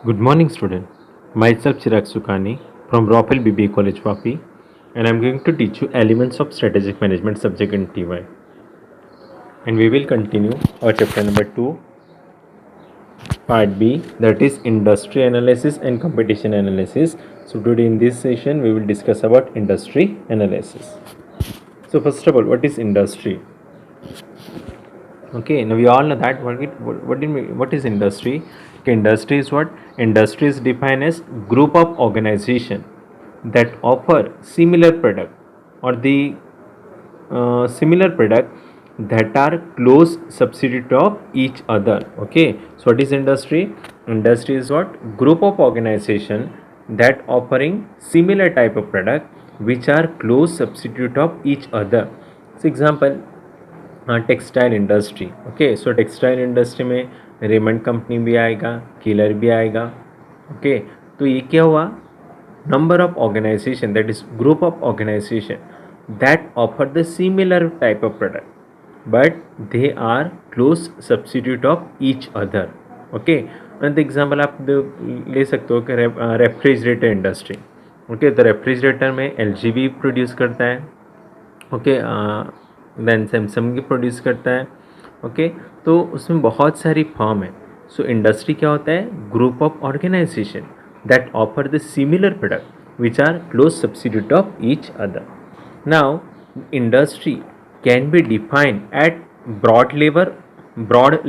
Good morning, student. Myself Chirag Sukhani from Rafael BBA College, Vapi, and I'm going to teach you elements of strategic management subject in TY. And we will continue our chapter number 2, part B, that is industry analysis and competition analysis. So today in this session, we will discuss about industry analysis. So first of all, what is industry? Okay, now we all know that what is industry? Okay, industry is what? Industry is defined as group of organization that offer similar product or the similar product that are close substitute of each other. Okay, so what is industry? Industry is what? Group of organization that offering similar type of product which are close substitute of each other. So example, textile industry. Okay, so textile industry में Raymond company भी आएगा, killer भी आएगा. Okay, तो ये क्या हुआ? Number of organization, that is group of organization that offer the similar type of product but they are close substitute of each other. Okay, another example आप ले सकते हो कि रेफ्रिजरेटर इंडस्ट्री. ओके, तो रेफ्रिजरेटर में एल भी produce करता है. ओके, देन सैमसंग भी प्रोड्यूस करता है. ओके, तो उसमें बहुत सारी फर्म है. सो इंडस्ट्री क्या होता है? Group of organization that offer the similar product which are close substitute of each other. Now industry can be defined at broad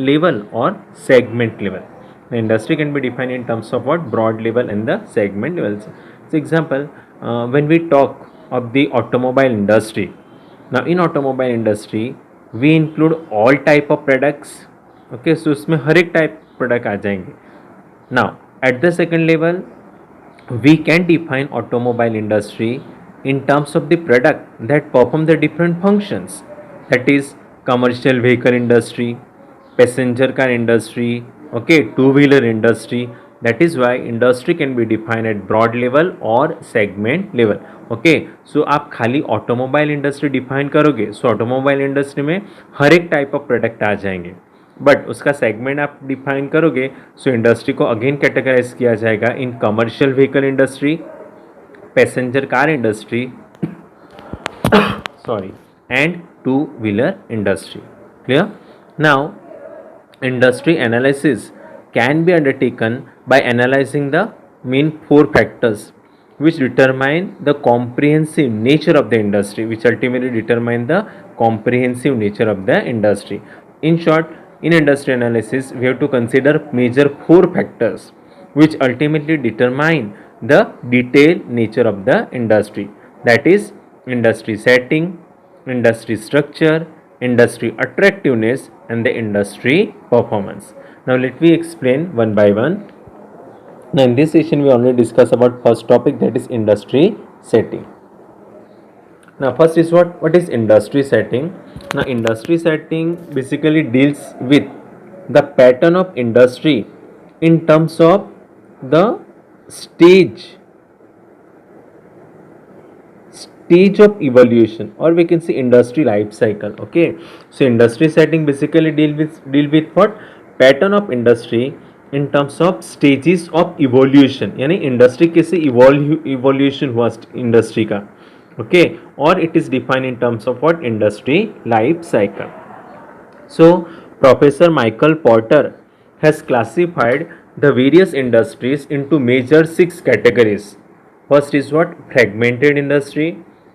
level or segment level. The industry can be defined in terms of what? Broad level and the segment levels. So example, when we talk of the automobile industry, now in automobile industry we include all type of products. Okay, so उसमें हर एक type product आ जाएंगे. Now at the second level we can define automobile industry in terms of the product that perform the different functions, that is commercial vehicle industry, passenger car industry, okay, two wheeler industry. That is why industry can be defined at broad level or segment level. Okay, so आप खाली automobile industry define करोगे, सो automobile industry में हर एक type of product आ जाएंगे. But उसका segment आप define करोगे, so industry को अगेन कैटेगराइज किया जाएगा in commercial vehicle industry, passenger car industry, sorry, and two wheeler industry. Clear? Now industry analysis can be undertaken by analyzing the main four factors which determine the comprehensive nature of the industry, which ultimately determine the comprehensive nature of the industry. In short, in industry analysis we have to consider major four factors which ultimately determine the detailed nature of the industry, that is industry setting, industry structure, industry attractiveness, and the industry performance. Now let me explain one by one. Now in this session we only discuss about first topic, that is industry setting. Now first is what is industry setting? Now industry setting basically deals with the pattern of industry in terms of the stage of evolution, or we can say industry life cycle. Okay, so industry setting basically deal with what? Pattern of industry in terms of stages of evolution, यानी industry कैसे evolution हुआ industry का. Okay, और it is defined in terms of what? Industry life cycle. So Professor Michael Porter has classified the various industries into major 6 categories. First is what? Fragmented industry,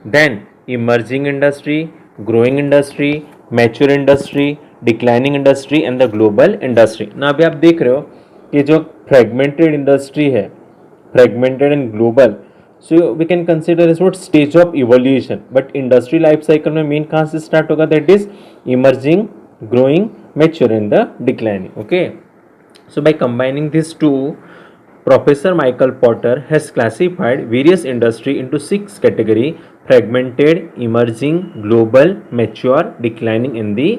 then emerging industry, growing industry, mature industry, declining industry and the global industry. Now अभी आप देख रहे हो कि जो fragmented industry है, fragmented and global, so we can consider as what? Stage of evolution. But industry life cycle में main कहाँ से start होगा? That is emerging, growing, mature and the declining. Okay, so by combining these two, Professor Michael Porter has classified various industry into 6 categories: fragmented, emerging, global, mature, declining in the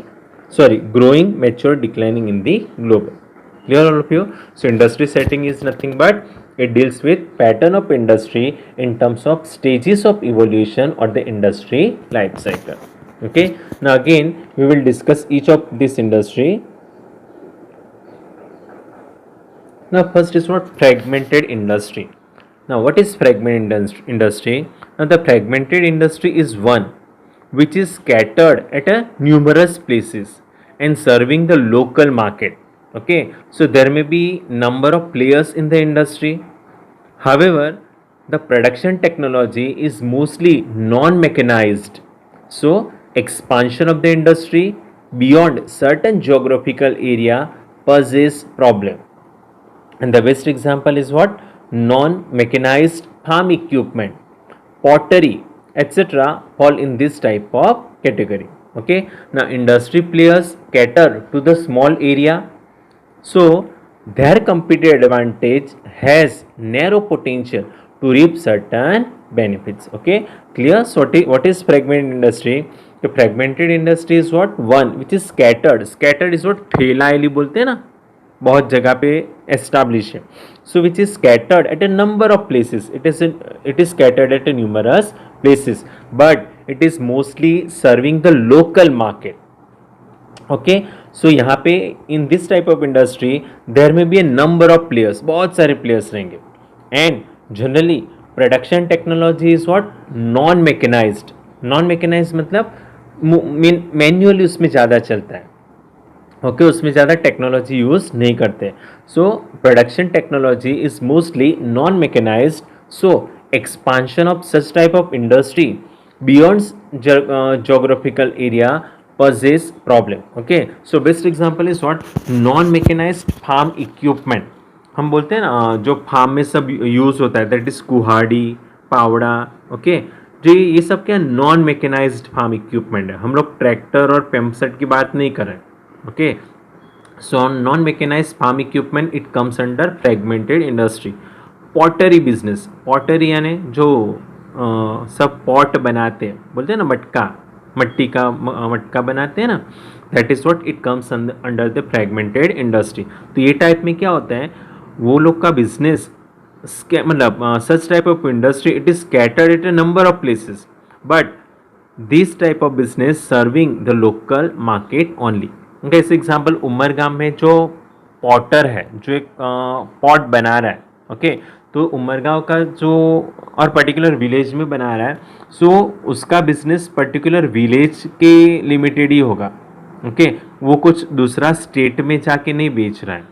growing, mature, declining in the global. Clear all of you? So industry setting is nothing but it deals with pattern of industry in terms of stages of evolution or the industry life cycle. Okay, now again we will discuss each of this industry. Now, first is what fragmented industry. Now, what is industry? Now, the fragmented industry is one which is scattered at a numerous places and serving the local market. Okay, so there may be number of players in the industry. However, the production technology is mostly non-mechanized. So, expansion of the industry beyond certain geographical area poses problem. And the best example is what? Non-mechanized farm equipment, pottery, etc. fall in this type of category. Okay. Now, industry players cater to the small area, so their competitive advantage has narrow potential to reap certain benefits. Okay, clear? So what is fragmented industry? The fragmented industry is what? One which is scattered. Scattered is what फैलाएली बोलते हैं ना, बहुत जगह पे establish है. So which is scattered at a number of places. It is scattered at a numerous places, but it is mostly serving the local market. Okay, so यहाँ पे in this type of industry there may be a number of players, बहुत सारे players रहेंगे. And generally production technology is what? Non mechanised. Non mechanised मतलब manually उसमें ज़्यादा चलता है. ओके, उसमें ज़्यादा टेक्नोलॉजी यूज़ नहीं करते. So production technology is mostly non mechanized. So expansion of such type of industry beyond geographical area poses problem. Okay, so best example is what? Non mechanized farm equipment. हम बोलते हैं ना जो farm में सब use होता है, that is कुहाड़ी, Pawda. Okay, जो ये सब क्या नॉन मैकेनाइज्ड फार्म इक्विपमेंट है. हम लोग ट्रैक्टर और पेम्पसेट की बात नहीं कर रहे हैं. Okay, so non mechanized farm equipment it comes under fragmented industry. Pottery business. Pottery यानी जो सब पॉट बनाते हैं, बोलते हैं ना मटका, मट्टी का मटका बनाते हैं ना, that is what it comes under the fragmented industry. तो ये टाइप में क्या होता है, वो लोग का बिजनेस मतलब such type of industry it is scattered at a number of places, but this type of business serving the local market only. जैसे एग्जाम्पल उमरगाम में जो पॉटर है, जो एक पॉट बना रहा है. ओके, तो उमरगांव का जो और पर्टिकुलर विलेज में बना रहा है, सो उसका बिजनेस पर्टिकुलर विलेज के लिमिटेड ही होगा. ओके, वो कुछ दूसरा स्टेट में जाके नहीं बेच रहा है.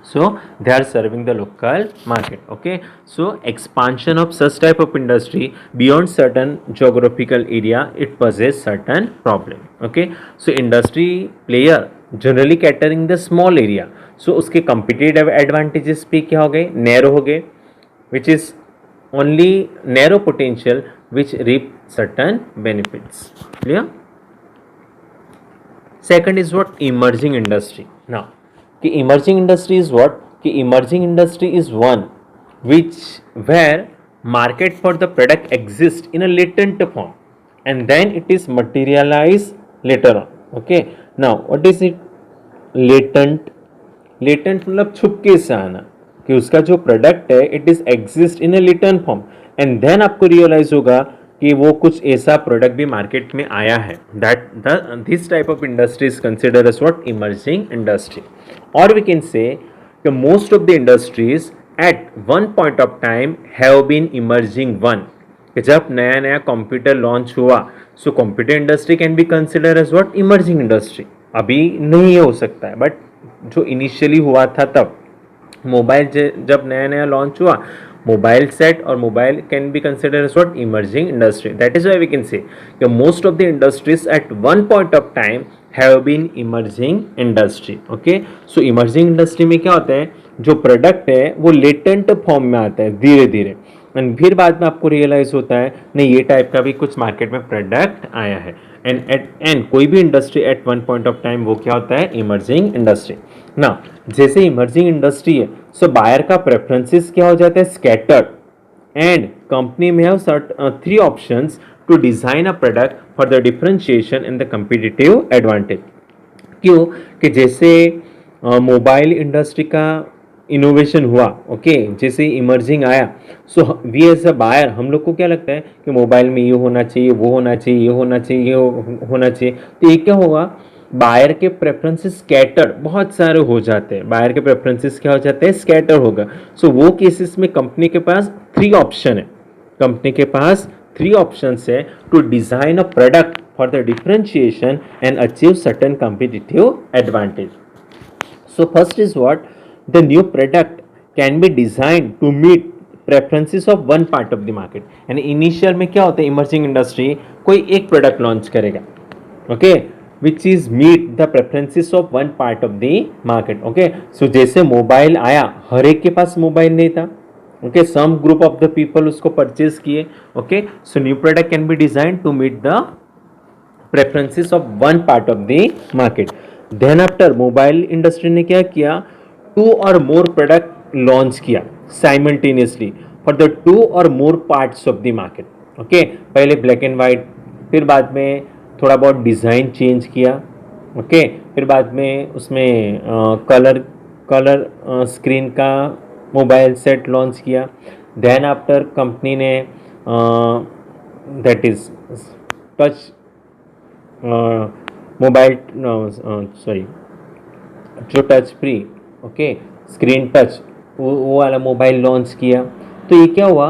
So they are serving the local market. Okay, so expansion of such type of industry beyond certain geographical area it poses certain problem. Okay, so industry player generally catering the small area. So उसके competitive advantages भी क्या हो गए? Narrow हो गए, which is only narrow potential which reap certain benefits. Clear? Second is what? Emerging industry. Now कि emerging industry is what? कि emerging industry is one which where market for the product exists in a latent form and then it is materialized later on. Okay, now what is it? Latent. Latent मतलब छुपके से आना, कि उसका जो product है it is exist in a latent form and then आपको realise होगा कि वो कुछ ऐसा प्रोडक्ट भी मार्केट में आया है. That this type of industry is considered as what? Emerging industry. और we can say most of the industries at one point of time have been emerging one. जब नया नया कंप्यूटर लॉन्च हुआ, so computer industry can be consider as what? Emerging industry. अभी नहीं हो सकता है, बट जो इनिशियली हुआ था तब. मोबाइल जब नया नया लॉन्च हुआ, मोबाइल सेट और mobile can be consider as what? Emerging industry. That is why we can say most of the industries at one point of time have been emerging industry. Okay, so emerging industry में क्या होता है? जो product है वो latent form में आता है धीरे धीरे, एंड फिर बाद में आपको रियलाइज होता है नहीं ये टाइप का भी कुछ मार्केट में प्रोडक्ट आया है. एंड कोई भी industry at one point of time वो क्या होता है? Emerging industry. ना जैसे इमर्जिंग इंडस्ट्री है, सो बायर का प्रेफरेंसेस क्या हो जाता है? स्कैटर्ड. एंड कंपनी में have three options to design a product for the differentiation in the competitive advantage. क्यों? कि जैसे मोबाइल इंडस्ट्री का इनोवेशन हुआ, ओके, जैसे इमर्जिंग आया, so we as a buyer हम लोग को क्या लगता है कि मोबाइल में ये होना चाहिए, वो होना चाहिए, ये होना चाहिए, ये होना चाहिए. तो ये क्या होगा? बायर के प्रेफरेंसेस स्कैटर बहुत सारे हो जाते हैं, बायर के प्रेफरेंसेस क्या हो जाते हैं, स्कैटर होगा। सो वो केसेस में कंपनी के पास 3 ऑप्शन है, कंपनी के पास 3 ऑप्शन है to design a product for the differentiation and achieve certain competitive advantage. So first is what, the new product can be designed to meet preferences of one part of the market. यानी initial में क्या होता है, emerging industry कोई एक product launch करेगा, okay, which is meet the preferences of one part of the market. Okay, so जैसे mobile आया, हर एक के पास मोबाइल नहीं था, okay, some group of the people उसको परचेज किए। Okay, so new product can be design to meet the preferences of one part of the market. Then after mobile industry ने क्या किया, 2 और मोर प्रोडक्ट लॉन्च किया simultaneously for the 2 or more parts of the market. Okay, पहले black and white, फिर बाद में थोड़ा बहुत डिज़ाइन चेंज किया, ओके, फिर बाद में उसमें कलर स्क्रीन का मोबाइल सेट लॉन्च किया। देन आफ्टर कंपनी ने that is touch mobile sorry जो touch free, okay, screen touch, वो वाला मोबाइल लॉन्च किया। तो ये क्या हुआ,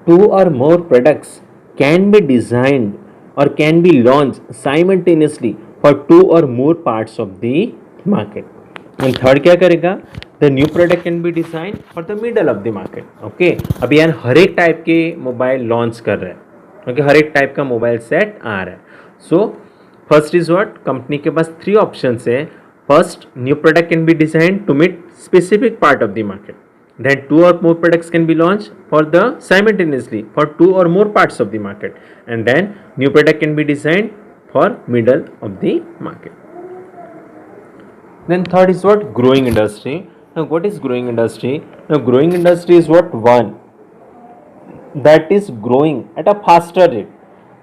2 or more products can be designed और can be launch simultaneously for 2 or more parts of the market. And third क्या करेगा, the new product can be design for the middle of the market. Okay, अब यार हर एक type के mobile launch कर रहे हैं, ओके, हर एक टाइप का मोबाइल सेट आ रहा है। So first is what, company के पास 3 ऑप्शन है। First, new product can be design to meet specific part of the market. Then 2 or more products can be launched for the simultaneously for 2 or more parts of the market, and then new product can be designed for middle of the market. Then third is what, growing industry. Now what is growing industry? Now growing industry is what, one that is growing at a faster rate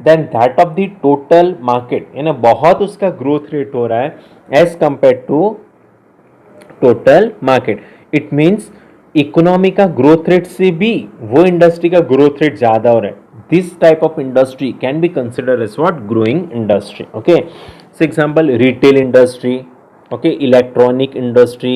than that of the total market, यानी बहुत उसका growth rate हो रहा है as compared to total market. It means economy का growth rate से भी वो इंडस्ट्री का ग्रोथ रेट ज्यादा हो रहा है। This type of industry can be consider as what, growing industry. Okay, for example retail industry, okay, electronic industry,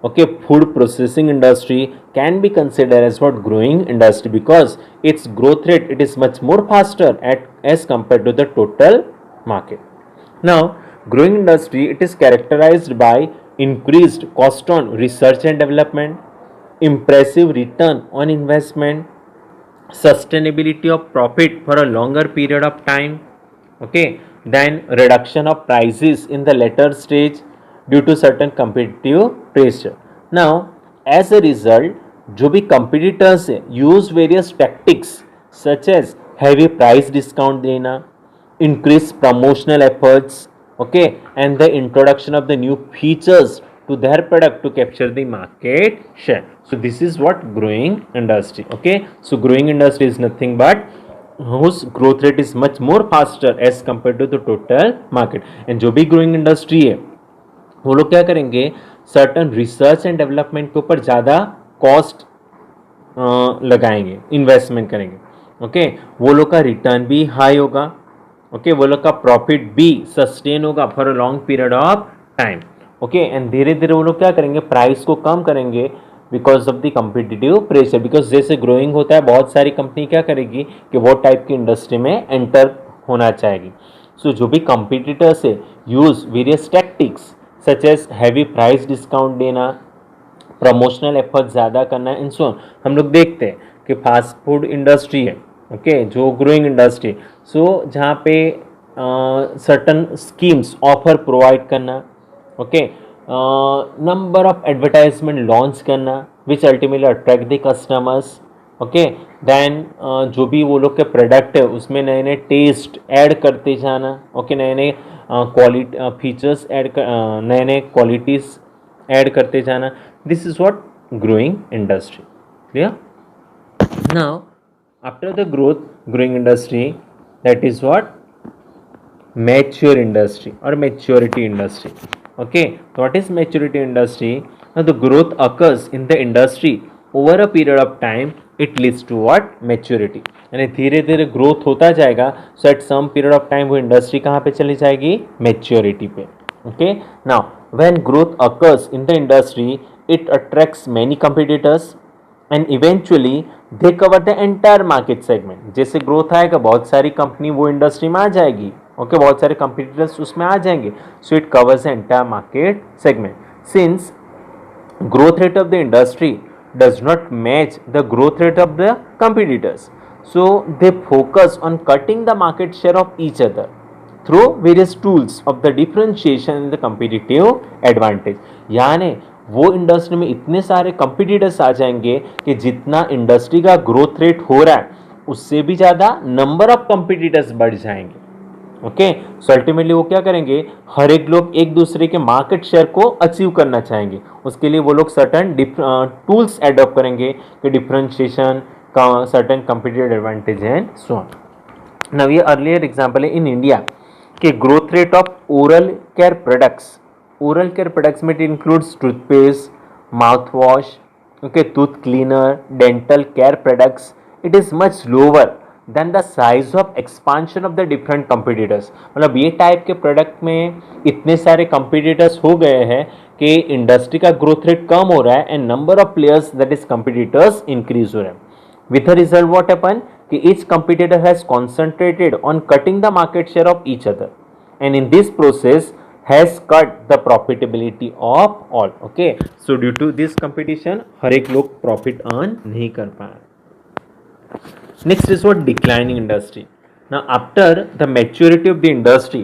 okay, food processing industry can be consider as what, growing industry, because its growth rate it is much more faster at as compare to the total market. Now growing industry it is characterized by increased cost on research and development, impressive return on investment, sustainability of profit for a longer period of time, okay, then reduction of prices in the later stage due to certain competitive pressure. Now as a result, जो भी competitors है use various tactics such as heavy price discount देना, increase promotional efforts, okay, and the introduction of the new features to their product to capture the market share. So this is what, growing industry. Okay, so growing industry is nothing but whose growth rate is much more faster as compared to the total market. And जो भी growing industry है वो लोग क्या करेंगे, certain research and development के ऊपर ज़्यादा cost लगाएंगे, इन्वेस्टमेंट करेंगे। ओके, वो लोग का रिटर्न भी हाई होगा, ओके, वो लोग का प्रॉफिट भी सस्टेन होगा for a long period of time. Okay, and धीरे धीरे वो लोग क्या करेंगे, प्राइस को कम करेंगे because of the competitive pressure. Because जैसे ग्रोइंग होता है बहुत सारी कंपनी क्या करेगी कि वो टाइप की इंडस्ट्री में एंटर होना चाहेगी। सो जो भी कंपिटिटर्स है use various tactics such as heavy price discount देना, प्रमोशनल एफर्ट ज़्यादा करना, इन सो हम लोग देखते हैं कि फास्ट फूड इंडस्ट्री है, ओके, जो ग्रोइंग इंडस्ट्री, सो जहाँ पे सर्टन स्कीम्स ऑफर प्रोवाइड करना, okay, number of advertisement launch करना which ultimately attract the customers, okay, then जो भी वो लोग के प्रोडक्ट है उसमें नए नए टेस्ट ऐड करते जाना, ओके, नए नए क्वालिटी फीचर्स ऐड, नए नए क्वालिटीज़ ऐड करते जाना। This is what, growing industry. Clear? Now after the growing industry, that is what, mature industry or maturity industry. Okay, so what is maturity industry? Now the growth occurs in the industry over a period of time, it leads to what, maturity. यानी धीरे धीरे growth होता जाएगा, so at some period of time वो industry कहाँ पे चली जाएगी, मेच्योरिटी पे। Okay, now when growth occurs in the industry, it attracts many competitors and eventually they cover the entire market segment. जैसे ग्रोथ आएगा बहुत सारी कंपनी वो इंडस्ट्री में आ जाएगी, ओके बहुत सारे कंपटीटर्स उसमें आ जाएंगे, so it covers the entire market segment. Since growth rate of the industry does not match the growth rate of the competitors, so they focus on cutting the market share of each other through various tools of the differentiation and the competitive advantage. यानी वो industry में इतने सारे competitors आ जाएंगे कि जितना industry का growth rate हो रहा है उससे भी ज़्यादा नंबर ऑफ कंपटीटर्स बढ़ जाएंगे. ओके, सो अल्टीमेटली वो क्या करेंगे, हर एक लोग एक दूसरे के मार्केट शेयर को अचीव करना चाहेंगे. उसके लिए वो लोग सर्टन टूल्स एडॉप्ट करेंगे कि डिफरेंशिएशन का certain competitive advantage and so on. Now ये अर्लियर एग्जांपल है इन इंडिया के growth rate of oral care products. Oral care products में it includes toothpaste, mouthwash, okay tooth cleaner, dental care products. It is much lower than the size of expansion of the different competitors. मतलब ये type के product में इतने सारे competitors हो गए हैं कि इंडस्ट्री का ग्रोथ रेट कम हो रहा है and number of players that is competitors increase हो रहे हैं. With a result what happen कि each competitor has concentrated on cutting the market share of each other and in this process has cut the profitability of all. Okay, so due to this competition हर एक लोग profit earn नहीं कर पाए. Next is what declining industry. Now after the maturity of the industry,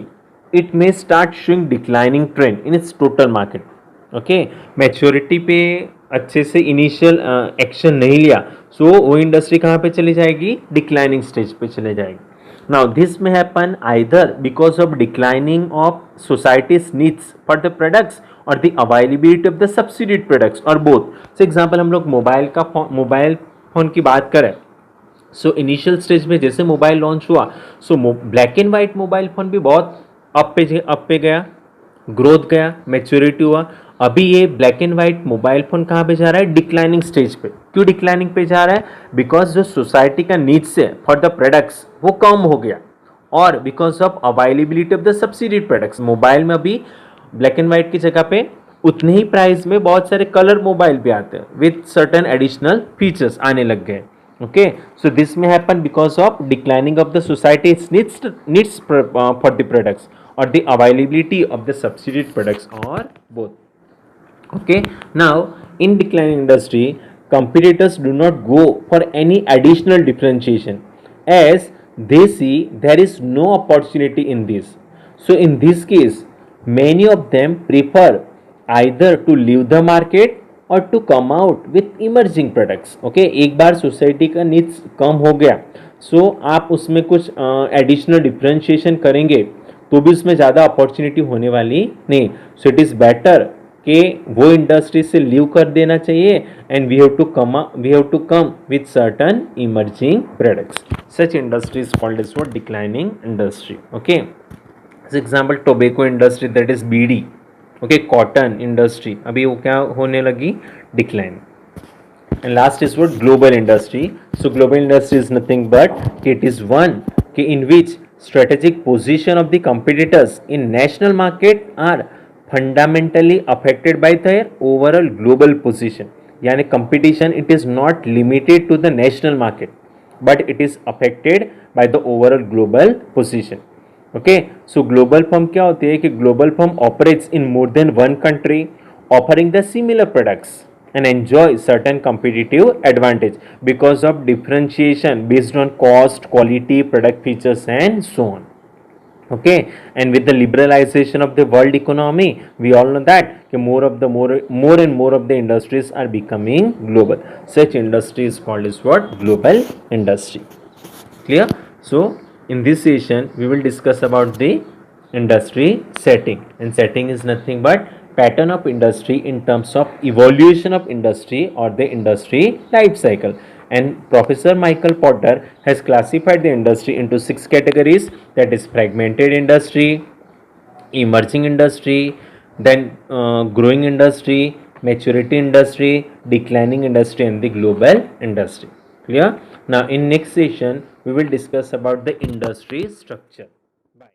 it may start showing declining trend in its total market. Okay, maturity पे अच्छे से initial action नहीं लिया, सो वो इंडस्ट्री कहाँ पे चली जाएगी, डिक्लाइनिंग स्टेज पे चले जाएगी. Now this may happen either because of declining of society's needs for the products or the availability of the substitute products or both. So example हम लोग मोबाइल फोन की बात करें, सो इनिशियल स्टेज में जैसे मोबाइल लॉन्च हुआ, so black and white mobile phone भी बहुत अप पे गया, ग्रोथ गया, मैच्योरिटी हुआ. अभी ये black and white mobile phone कहाँ पे जा रहा है, डिक्लाइनिंग स्टेज पे. क्यों डिक्लाइनिंग पे जा रहा है, बिकॉज जो सोसाइटी का नीड्स है फॉर द प्रोडक्ट्स वो कम हो गया और because of availability of the subsidised products. Mobile में अभी ब्लैक एंड वाइट की जगह पे उतने ही प्राइस में बहुत सारे कलर मोबाइल भी आते हैं विथ सर्टन एडिशनल फीचर्स आने लग गए. Okay, so this may happen because of declining of the society's needs for the products or the availability of the substitute products or both. Okay, now in declining industry, competitors do not go for any additional differentiation as they see there is no opportunity in this. So in this case, many of them prefer either to leave the market और to come out with emerging products. Okay, एक बार society का needs कम हो गया, सो आप उसमें कुछ additional differentiation करेंगे तो भी उसमें ज़्यादा अपॉर्चुनिटी होने वाली नहीं. सो इट इज़ बेटर कि वो इंडस्ट्री से लीव कर देना चाहिए and we have to come with certain emerging products. Such industry is called as what, declining industry. Okay, as example tobacco industry that is beedi. Okay, cotton industry अभी वो क्या होने लगी, decline. And last is what, global industry. So global industry is nothing but it is one कि in which strategic position of the competitors in national market are fundamentally affected by their overall global position. यानी competition it is not limited to the national market but it is affected by the overall global position. Okay, so global firm क्या होती है कि global firm operates in more than one country offering the similar products and enjoy certain competitive advantage because of differentiation based on cost, quality, product features and so on. Okay, and with the liberalization of the world economy, we all know that more and more of the industries are becoming global. Such industry is called as what, global industry. Clear? So in this session we will discuss about the industry setting, and setting is nothing but pattern of industry in terms of evolution of industry or the industry life cycle. And Professor Michael Porter has classified the industry into 6 categories, that is fragmented industry, emerging industry, then growing industry, maturity industry, declining industry and the global industry. Clear? Now in next session we will discuss about the industry structure.